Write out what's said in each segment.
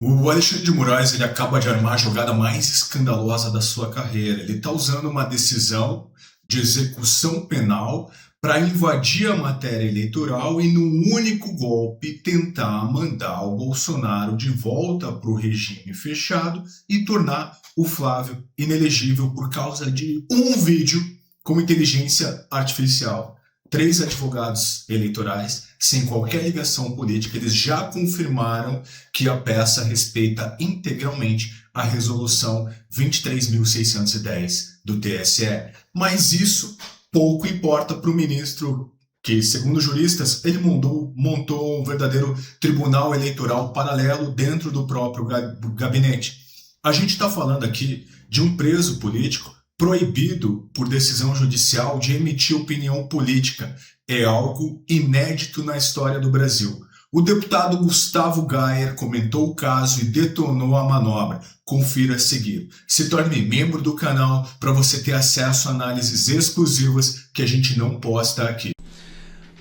O Alexandre de Moraes ele acaba de armar a jogada mais escandalosa da sua carreira. Ele está usando uma decisão de execução penal para invadir a matéria eleitoral e, no único golpe, tentar mandar o Bolsonaro de volta para o regime fechado e tornar o Flávio inelegível por causa de um vídeo com inteligência artificial. Três advogados eleitorais, sem qualquer ligação política, eles já confirmaram que a peça respeita integralmente a resolução 23.610 do TSE. Mas isso pouco importa para o ministro, que, segundo juristas, ele montou um verdadeiro tribunal eleitoral paralelo dentro do próprio gabinete. A gente está falando aqui de um preso político proibido por decisão judicial de emitir opinião política. É algo inédito na história do Brasil. O deputado Gustavo Gayer comentou o caso e detonou a manobra. Confira a seguir. Se torne membro do canal para você ter acesso a análises exclusivas que a gente não posta aqui.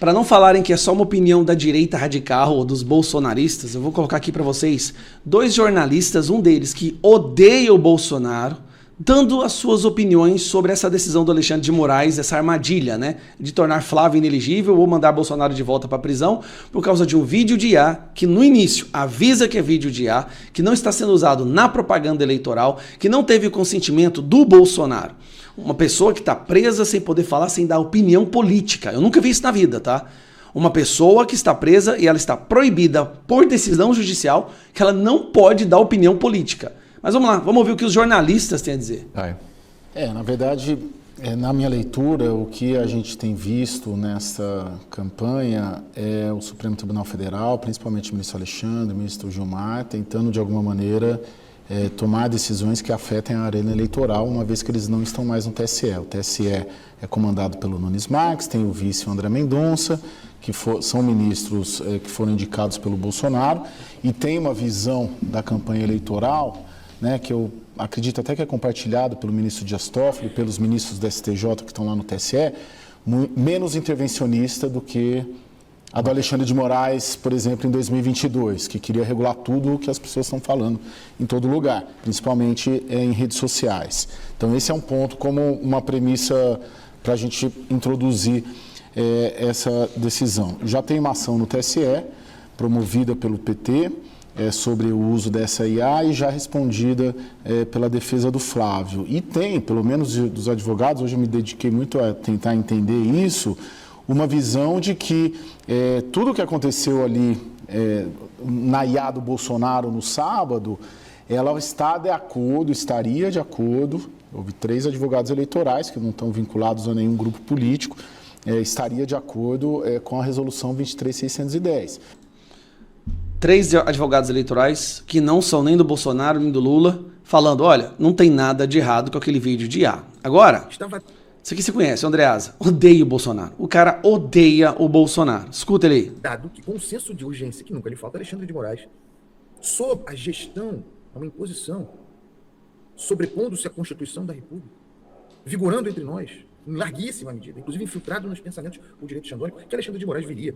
Para não falarem que é só uma opinião da direita radical ou dos bolsonaristas, eu vou colocar aqui para vocês dois jornalistas, um deles que odeia o Bolsonaro, dando as suas opiniões sobre essa decisão do Alexandre de Moraes, essa armadilha, né, de tornar Flávio inelegível ou mandar Bolsonaro de volta para a prisão por causa de um vídeo de IA que no início avisa que é vídeo de IA, que não está sendo usado na propaganda eleitoral, que não teve o consentimento do Bolsonaro. Uma pessoa que está presa sem poder falar, sem dar opinião política. Eu nunca vi isso na vida, tá? Uma pessoa que está presa e ela está proibida por decisão judicial que ela não pode dar opinião política. Mas vamos lá, vamos ouvir o que os jornalistas têm a dizer. Na verdade, na minha leitura, o que a gente tem visto nessa campanha é o Supremo Tribunal Federal, principalmente o ministro Alexandre, o ministro Gilmar, tentando de alguma maneira tomar decisões que afetem a arena eleitoral, uma vez que eles não estão mais no TSE. O TSE é comandado pelo Nunes Marques, tem o vice o André Mendonça, que são ministros que foram indicados pelo Bolsonaro, e tem uma visão da campanha eleitoral, né, que eu acredito até que é compartilhado pelo ministro Dias Toffoli, pelos ministros do STJ que estão lá no TSE, menos intervencionista do que a do Alexandre de Moraes, por exemplo, em 2022, que queria regular tudo o que as pessoas estão falando em todo lugar, principalmente em redes sociais. Então esse é um ponto como uma premissa para a gente introduzir essa decisão. Já tem uma ação no TSE, promovida pelo PT, sobre o uso dessa IA e já respondida pela defesa do Flávio. E tem, pelo menos dos advogados, hoje eu me dediquei muito a tentar entender isso, uma visão de que tudo o que aconteceu ali na IA do Bolsonaro no sábado, ela estaria de acordo, houve 3 advogados eleitorais que não estão vinculados a nenhum grupo político, estaria de acordo com a resolução 23.610. 3 advogados eleitorais que não são nem do Bolsonaro nem do Lula, falando, olha, não tem nada de errado com aquele vídeo de IA. Agora, isso aqui você conhece, o Andreasa, odeia o Bolsonaro. O cara odeia o Bolsonaro. Escuta ele aí. Dado que com o senso de urgência que nunca lhe falta, Alexandre de Moraes, sob a gestão, uma imposição, sobrepondo-se à Constituição da República, vigorando entre nós, em larguíssima medida, inclusive infiltrado nos pensamentos o direito xandônico, que Alexandre de Moraes viria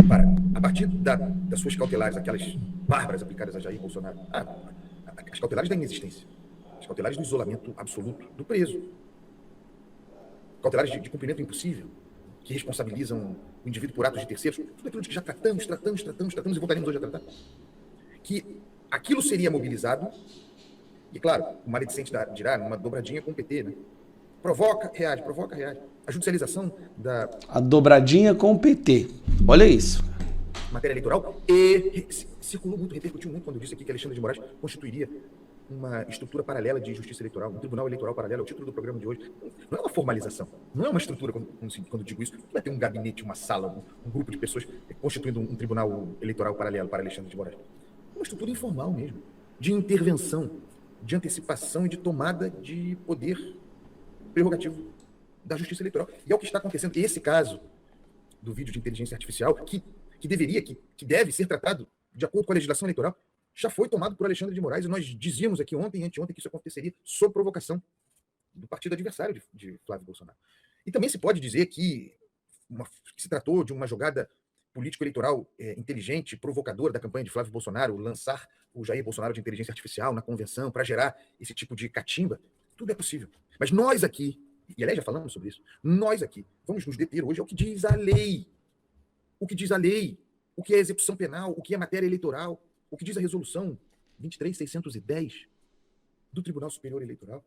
para, a partir das suas cautelares, aquelas bárbaras aplicadas a Jair Bolsonaro, as cautelares da inexistência, as cautelares do isolamento absoluto do preso, cautelares de cumprimento impossível, que responsabilizam o indivíduo por atos de terceiros, tudo aquilo de que já tratamos e voltaremos hoje a tratar, que aquilo seria mobilizado, e claro, o maledicente dirá, numa dobradinha com o PT, né? Provoca, reage. A judicialização da... A dobradinha com o PT. Olha isso. Matéria eleitoral. E circulou muito, repercutiu muito quando eu disse aqui que Alexandre de Moraes constituiria uma estrutura paralela de justiça eleitoral, um tribunal eleitoral paralelo, é o título do programa de hoje. Não é uma formalização, não é uma estrutura, quando digo isso, não vai ter um gabinete, uma sala, um grupo de pessoas constituindo um tribunal eleitoral paralelo para Alexandre de Moraes. É uma estrutura informal mesmo, de intervenção, de antecipação e de tomada de poder prerrogativo da justiça eleitoral. E é o que está acontecendo. Esse caso do vídeo de inteligência artificial, que deve ser tratado de acordo com a legislação eleitoral, já foi tomado por Alexandre de Moraes, e nós dizíamos aqui ontem e anteontem que isso aconteceria sob provocação do partido adversário de Flávio Bolsonaro. E também se pode dizer que se tratou de uma jogada político-eleitoral inteligente, provocador da campanha de Flávio Bolsonaro, lançar o Jair Bolsonaro de inteligência artificial na convenção para gerar esse tipo de catimba, tudo é possível. Mas nós aqui, e aliás já falamos sobre isso, nós aqui vamos nos deter hoje ao que diz a lei. O que diz a lei, o que é execução penal, o que é matéria eleitoral, o que diz a resolução 23.610 do Tribunal Superior Eleitoral.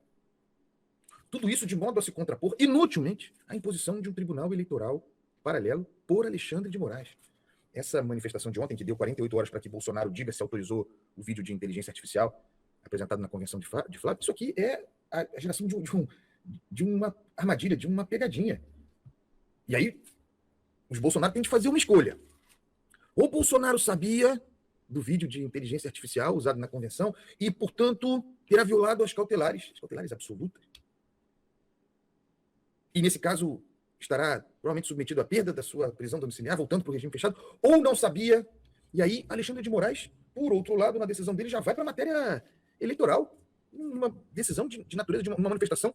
Tudo isso de modo a se contrapor, inutilmente, à imposição de um tribunal eleitoral paralelo por Alexandre de Moraes. Essa manifestação de ontem, que deu 48 horas para que Bolsonaro diga se autorizou o vídeo de inteligência artificial apresentado na convenção de Flávio, isso aqui é a geração de uma armadilha, de uma pegadinha. E aí, os Bolsonaro têm de fazer uma escolha. Ou Bolsonaro sabia do vídeo de inteligência artificial usado na convenção e, portanto, terá violado as cautelares absolutas. E, nesse caso, estará provavelmente submetido à perda da sua prisão domiciliar, voltando para o regime fechado, ou não sabia. E aí, Alexandre de Moraes, por outro lado, na decisão dele, já vai para a matéria eleitoral, uma decisão de natureza, de uma manifestação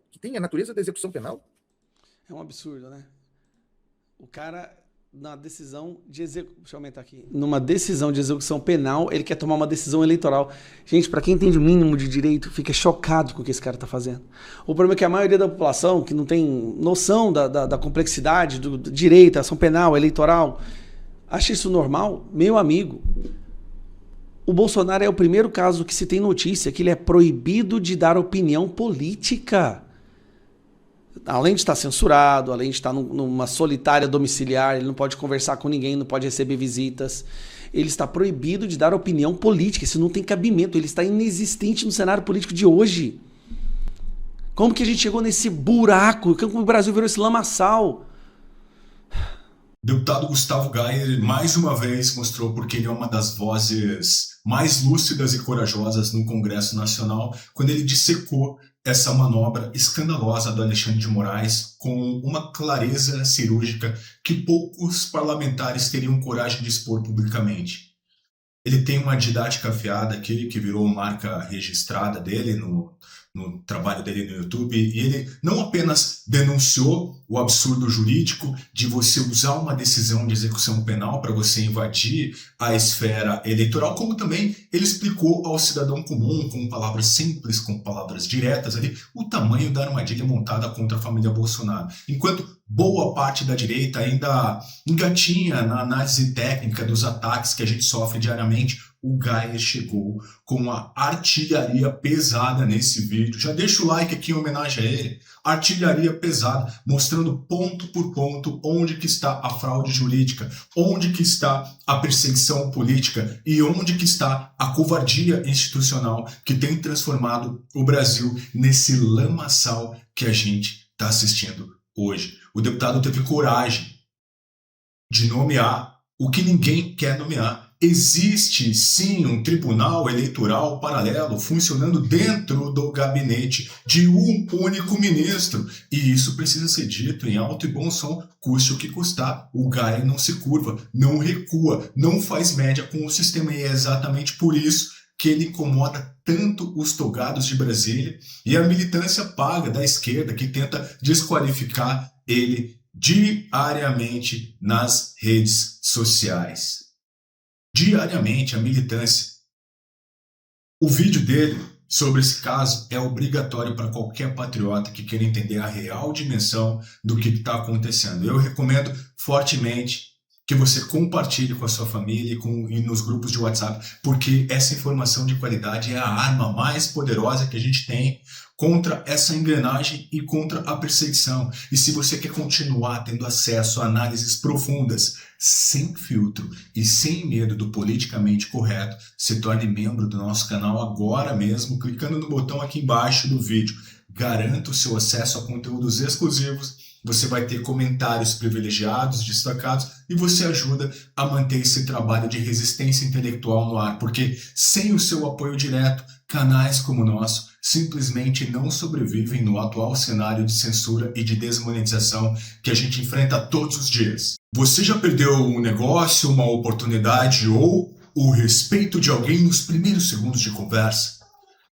que tem a natureza da execução penal. É um absurdo, né? O cara, na decisão de execução... Deixa eu aumentar aqui. Numa decisão de execução penal, ele quer tomar uma decisão eleitoral. Gente, para quem entende o mínimo de direito, fica chocado com o que esse cara tá fazendo. O problema é que a maioria da população, que não tem noção da complexidade do direito, ação penal, eleitoral, acha isso normal. Meu amigo, o Bolsonaro é o primeiro caso que se tem notícia que ele é proibido de dar opinião política. Além de estar censurado, além de estar numa solitária domiciliar, ele não pode conversar com ninguém, não pode receber visitas. Ele está proibido de dar opinião política. Isso não tem cabimento. Ele está inexistente no cenário político de hoje. Como que a gente chegou nesse buraco? Como o Brasil virou esse lamaçal? O deputado Gustavo Gayer, mais uma vez, mostrou porque ele é uma das vozes mais lúcidas e corajosas no Congresso Nacional, quando ele dissecou essa manobra escandalosa do Alexandre de Moraes com uma clareza cirúrgica que poucos parlamentares teriam coragem de expor publicamente. Ele tem uma didática afiada aqui, que virou marca registrada dele no trabalho dele no YouTube, e ele não apenas denunciou o absurdo jurídico de você usar uma decisão de execução penal para você invadir a esfera eleitoral, como também ele explicou ao cidadão comum, com palavras simples, com palavras diretas ali, o tamanho da armadilha montada contra a família Bolsonaro. Enquanto boa parte da direita ainda engatinha na análise técnica dos ataques que a gente sofre diariamente, o Gayer chegou com uma artilharia pesada nesse vídeo. Já deixa o like aqui em homenagem a ele. Artilharia pesada, mostrando ponto por ponto onde que está a fraude jurídica, onde que está a perseguição política e onde que está a covardia institucional que tem transformado o Brasil nesse lamaçal que a gente está assistindo hoje. O deputado teve coragem de nomear o que ninguém quer nomear. Existe sim um tribunal eleitoral paralelo funcionando dentro do gabinete de um único ministro. E isso precisa ser dito em alto e bom som, custe o que custar. O Gayer não se curva, não recua, não faz média com o sistema. E é exatamente por isso que ele incomoda tanto os togados de Brasília e a militância paga da esquerda que tenta desqualificar ele diariamente nas redes sociais. Diariamente a militância. O vídeo dele sobre esse caso é obrigatório para qualquer patriota que queira entender a real dimensão do que está acontecendo. Eu recomendo fortemente que você compartilhe com a sua família e nos grupos de WhatsApp, porque essa informação de qualidade é a arma mais poderosa que a gente tem contra essa engrenagem e contra a perseguição. E se você quer continuar tendo acesso a análises profundas, sem filtro e sem medo do politicamente correto, se torne membro do nosso canal agora mesmo, clicando no botão aqui embaixo do vídeo. Garanta o seu acesso a conteúdos exclusivos, você vai ter comentários privilegiados, destacados, e você ajuda a manter esse trabalho de resistência intelectual no ar, porque sem o seu apoio direto, canais como o nosso simplesmente não sobrevivem no atual cenário de censura e de desmonetização que a gente enfrenta todos os dias. Você já perdeu um negócio, uma oportunidade ou o respeito de alguém nos primeiros segundos de conversa?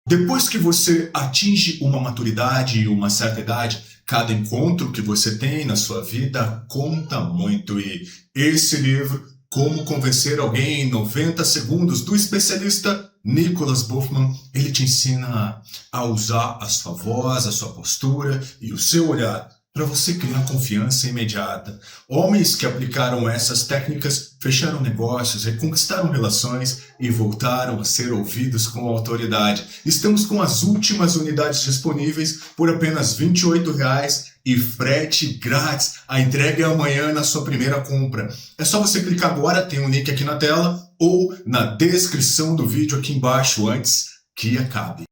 Depois que você atinge uma maturidade e uma certa idade, Cada encontro que você tem na sua vida conta muito. E esse livro, Como Convencer Alguém em 90 Segundos, do especialista Nicholas Buffman, ele te ensina a usar a sua voz, a sua postura e o seu olhar para você criar confiança imediata. Homens que aplicaram essas técnicas fecharam negócios, reconquistaram relações e voltaram a ser ouvidos com autoridade. Estamos com as últimas unidades disponíveis por apenas R$ 28,00 e frete grátis. A entrega é amanhã na sua primeira compra. É só você clicar agora, tem um link aqui na tela ou na descrição do vídeo aqui embaixo antes que acabe.